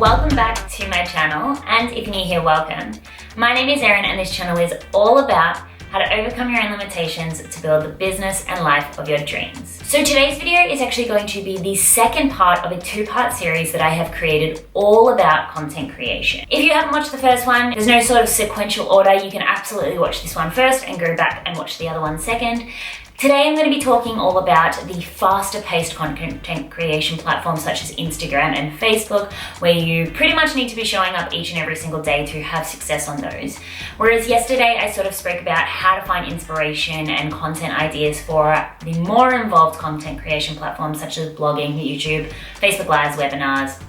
welcome back to my channel, and if you're new here, welcome. My name is Erin and this channel is all about how to overcome your own limitations to build the business and life of your dreams. So today's video is actually going to be the second part of a two-part series that I have created all about content creation. If you haven't watched the first one, there's no sort of sequential order. You can absolutely watch this one first and go back and watch the other one second. Today I'm going to be talking all about the faster paced content creation platforms such as Instagram and Facebook, where you pretty much need to be showing up each and every single day to have success on those. Whereas yesterday I sort of spoke about how to find inspiration and content ideas for the more involved content creation platforms such as blogging, YouTube, Facebook Lives, webinars,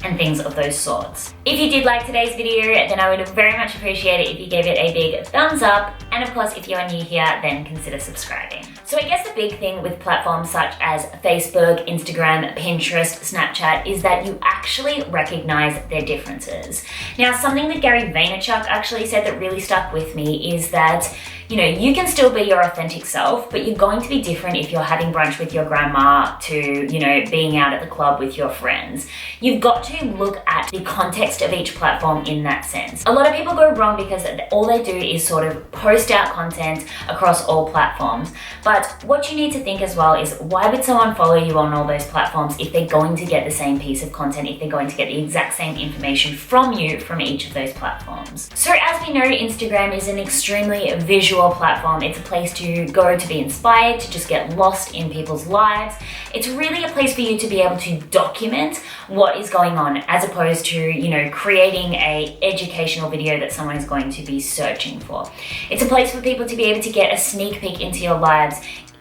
and things of those sorts. If you did like today's video, then I would very much appreciate it if you gave it a big thumbs up. And of course, if you are new here, then consider subscribing. So I guess the big thing with platforms such as Facebook, Instagram, Pinterest, Snapchat is that you actually recognize their differences. Now, something that Gary Vaynerchuk actually said that really stuck with me is that you can still be your authentic self, but you're going to be different if you're having brunch with your grandma to, being out at the club with your friends. You've got to look at the context of each platform in that sense. A lot of people go wrong because all they do is sort of post out content across all platforms. But what you need to think as well is, why would someone follow you on all those platforms if they're going to get the same piece of content, if they're going to get the exact same information from you from each of those platforms? So as we know, Instagram is an extremely visual platform. It's a place to go to be inspired, to just get lost in people's lives. It's really a place for you to be able to document what is going on, as opposed to, creating a educational video that someone is going to be searching for. It's a place for people to be able to get a sneak peek into your lives.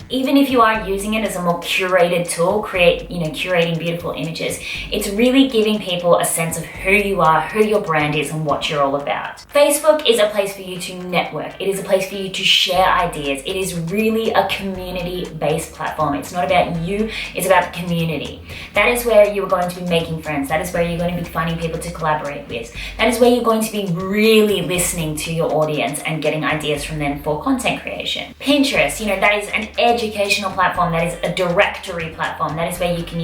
Even if you are using it as a more curated tool, curating beautiful images, it's really giving people a sense of who you are, who your brand is, and what you're all about. Facebook is a place for you to network. It is a place for you to share ideas. It is really a community-based platform. It's not about you, it's about the community. That is where you are going to be making friends. That is where you're going to be finding people to collaborate with. That is where you're going to be really listening to your audience and getting ideas from them for content creation. Pinterest, that is an educational platform, that is a directory platform. That is where you can,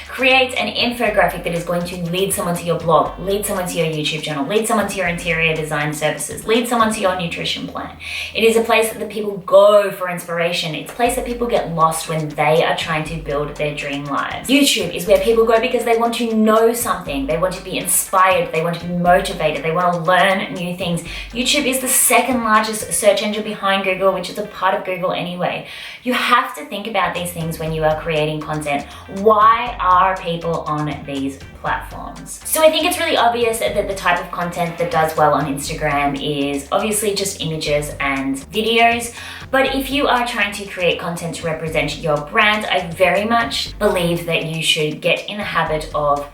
create an infographic that is going to lead someone to your blog, lead someone to your YouTube channel, lead someone to your interior design services, lead someone to your nutrition plan. It is a place that the people go for inspiration. It's a place that people get lost when they are trying to build their dream lives. YouTube is where people go because they want to know something. They want to be inspired. They want to be motivated. They want to learn new things. YouTube is the second largest search engine behind Google, which is a part of Google anyway. You have to think about these things when you are creating content. Why are people on these platforms? So I think it's really obvious that the type of content that does well on Instagram is obviously just images and videos. But if you are trying to create content to represent your brand, I very much believe that you should get in the habit of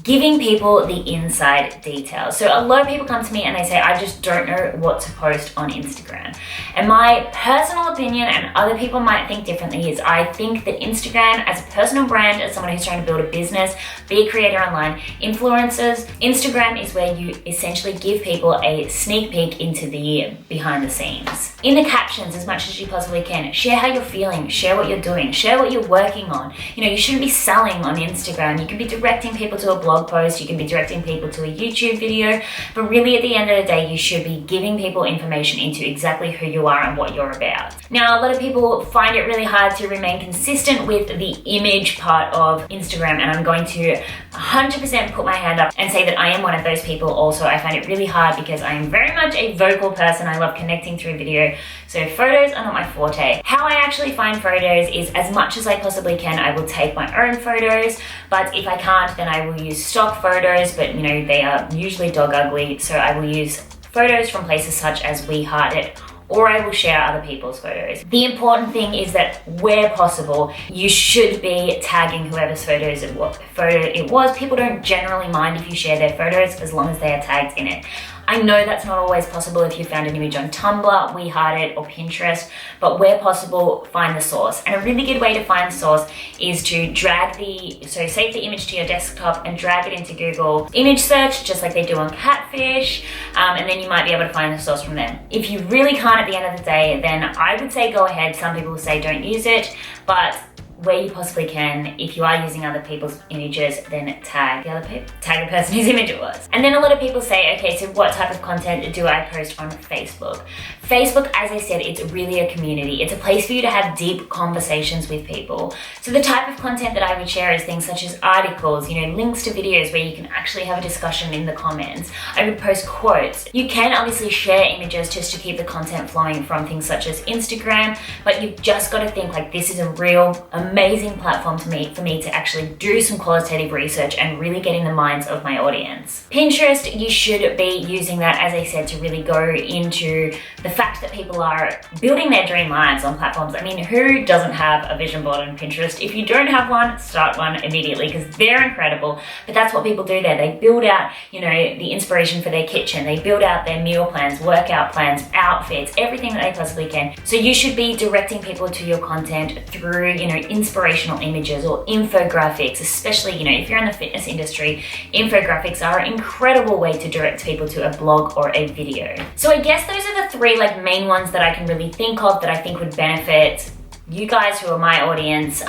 giving people the inside details. So a lot of people come to me and they say, I just don't know what to post on Instagram. And my personal opinion, and other people might think differently, is I think that Instagram as a personal brand, as someone who's trying to build a business, be a creator online, influencers, Instagram is where you essentially give people a sneak peek into the behind the scenes. In the captions, as much as you possibly can, share how you're feeling, share what you're doing, share what you're working on. You shouldn't be selling on Instagram. You can be directing people to a blog post, you can be directing people to a YouTube video, but really at the end of the day, you should be giving people information into exactly who you are and what you're about. Now, a lot of people find it really hard to remain consistent with the image part of Instagram, and I'm going to 100% put my hand up and say that I am one of those people also. I find it really hard because I am very much a vocal person. I love connecting through video, so photos are not my forte. How I actually find photos is, as much as I possibly can, I will take my own photos, but if I can't, then I will use stock photos, but they are usually dog ugly, so I will use photos from places such as We Heart It, or I will share other people's photos. The important thing is that where possible, you should be tagging whoever's photo it was. People don't generally mind if you share their photos as long as they are tagged in it. I know that's not always possible if you found an image on Tumblr, We Heart It, or Pinterest, but where possible, find the source. And a really good way to find the source is to save the image to your desktop and drag it into Google image search, just like they do on Catfish, and then you might be able to find the source from them. If you really can't at the end of the day, then I would say go ahead. Some people will say don't use it, but where you possibly can. If you are using other people's images, then tag the person whose image it was. And then a lot of people say, okay, so what type of content do I post on Facebook? Facebook, as I said, it's really a community. It's a place for you to have deep conversations with people. So the type of content that I would share is things such as articles, links to videos where you can actually have a discussion in the comments. I would post quotes. You can obviously share images just to keep the content flowing from things such as Instagram, but you've just got to think like this is a real amazing platform for me to actually do some qualitative research and really get in the minds of my audience. Pinterest, you should be using that, as I said, to really go into the fact that people are building their dream lives on platforms. I mean, who doesn't have a vision board on Pinterest? If you don't have one, start one immediately because they're incredible. But that's what people do there. They build out, the inspiration for their kitchen. They build out their meal plans, workout plans, outfits, everything that they possibly can. So you should be directing people to your content through, inspirational images or infographics, especially, if you're in the fitness industry, infographics are an incredible way to direct people to a blog or a video. So I guess those are the three main ones that I can really think of that I think would benefit you guys who are my audience,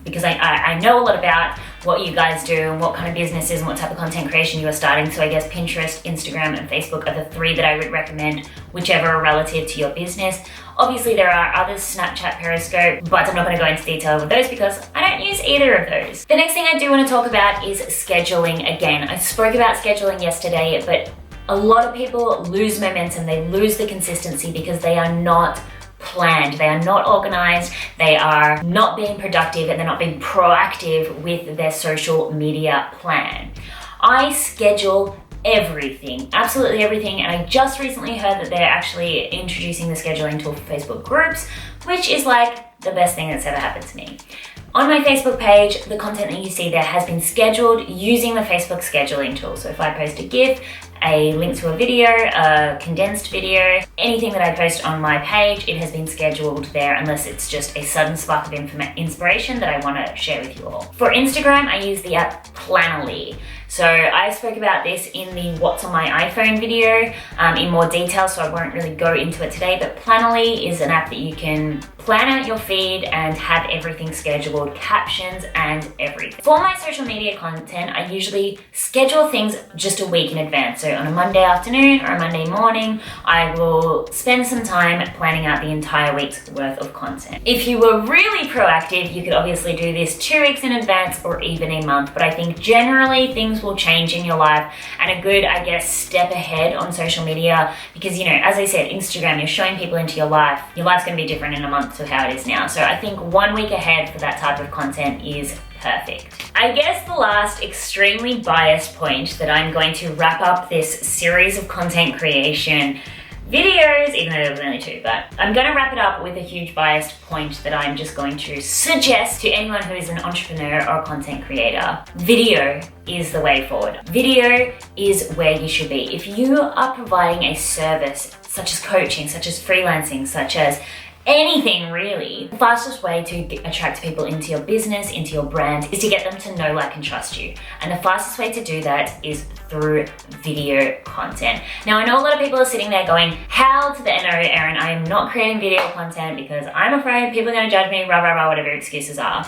because I know a lot about what you guys do and what kind of businesses and what type of content creation you are starting. So I guess Pinterest, Instagram, and Facebook are the three that I would recommend, whichever are relative to your business. Obviously there are others, Snapchat, Periscope, but I'm not going to go into detail with those because I don't use either of those. The next thing I do want to talk about is scheduling. Again, I spoke about scheduling yesterday, but a lot of people lose momentum, they lose the consistency because they are not planned, they are not organized, they are not being productive, and they're not being proactive with their social media plan. I schedule everything, absolutely everything, and I just recently heard that they're actually introducing the scheduling tool for Facebook groups, which is like the best thing that's ever happened to me. On my Facebook page, the content that you see there has been scheduled using the Facebook scheduling tool. So if I post a GIF, a link to a video, a condensed video, anything that I post on my page, it has been scheduled there unless it's just a sudden spark of inspiration that I want to share with you all. For Instagram, I use the app Planoly. So I spoke about this in the What's on My iPhone video in more detail, so I won't really go into it today, but Planoly is an app that you can plan out your feed and have everything scheduled, captions and everything. For my social media content, I usually schedule things just a week in advance. So on a Monday afternoon or a Monday morning, I will spend some time planning out the entire week's worth of content. If you were really proactive, you could obviously do this 2 weeks in advance or even a month, but I think generally things will change in your life and a good, I guess, step ahead on social media because, as I said, Instagram, you're showing people into your life. Your life's going to be different in a month to how it is now. So I think 1 week ahead for that type of content is perfect. I guess the last extremely biased point that I'm going to wrap up this series of content creation videos, even though there was only 2, but I'm going to wrap it up with a huge biased point that I'm just going to suggest to anyone who is an entrepreneur or a content creator. Video is the way forward. Video is where you should be. If you are providing a service such as coaching, such as freelancing, such as anything really, the fastest way to attract people into your business, into your brand, is to get them to know, like, and trust you. And the fastest way to do that is through video content. Now, I know a lot of people are sitting there going, how to the no, Erin, I am not creating video content because I'm afraid people are going to judge me, rah, rah, rah, whatever your excuses are.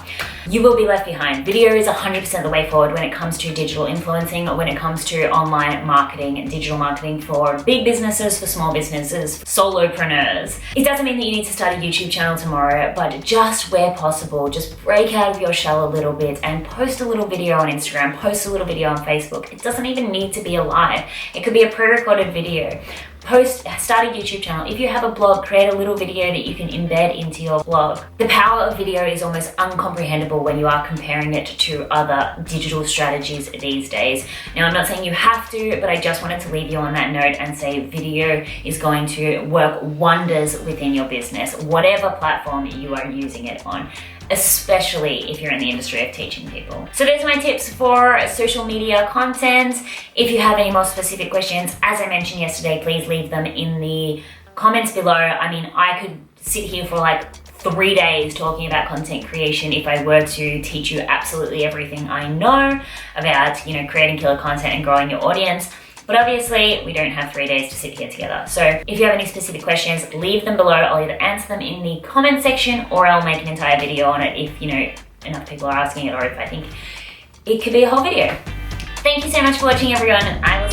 You will be left behind. Video is 100% the way forward when it comes to digital influencing, when it comes to online marketing and digital marketing for big businesses, for small businesses, solopreneurs. It doesn't mean that you need to start a YouTube channel tomorrow, but just where possible, just break out of your shell a little bit and post a little video on Instagram, post a little video on Facebook. It doesn't even need to be a live. It could be a pre-recorded video. Start a YouTube channel. If you have a blog, create a little video that you can embed into your blog. The power of video is almost uncomprehendable when you are comparing it to other digital strategies these days. Now, I'm not saying you have to, but I just wanted to leave you on that note and say video is going to work wonders within your business, whatever platform you are using it on, especially if you're in the industry of teaching people. So there's my tips for social media content. If you have any more specific questions, as I mentioned yesterday, please leave them in the comments below. I mean, I could sit here for like 3 days talking about content creation if I were to teach you absolutely everything I know about, creating killer content and growing your audience. But obviously, we don't have 3 days to sit here together. So if you have any specific questions, leave them below. I'll either answer them in the comment section or I'll make an entire video on it if, enough people are asking it or if I think it could be a whole video. Thank you so much for watching, everyone. I will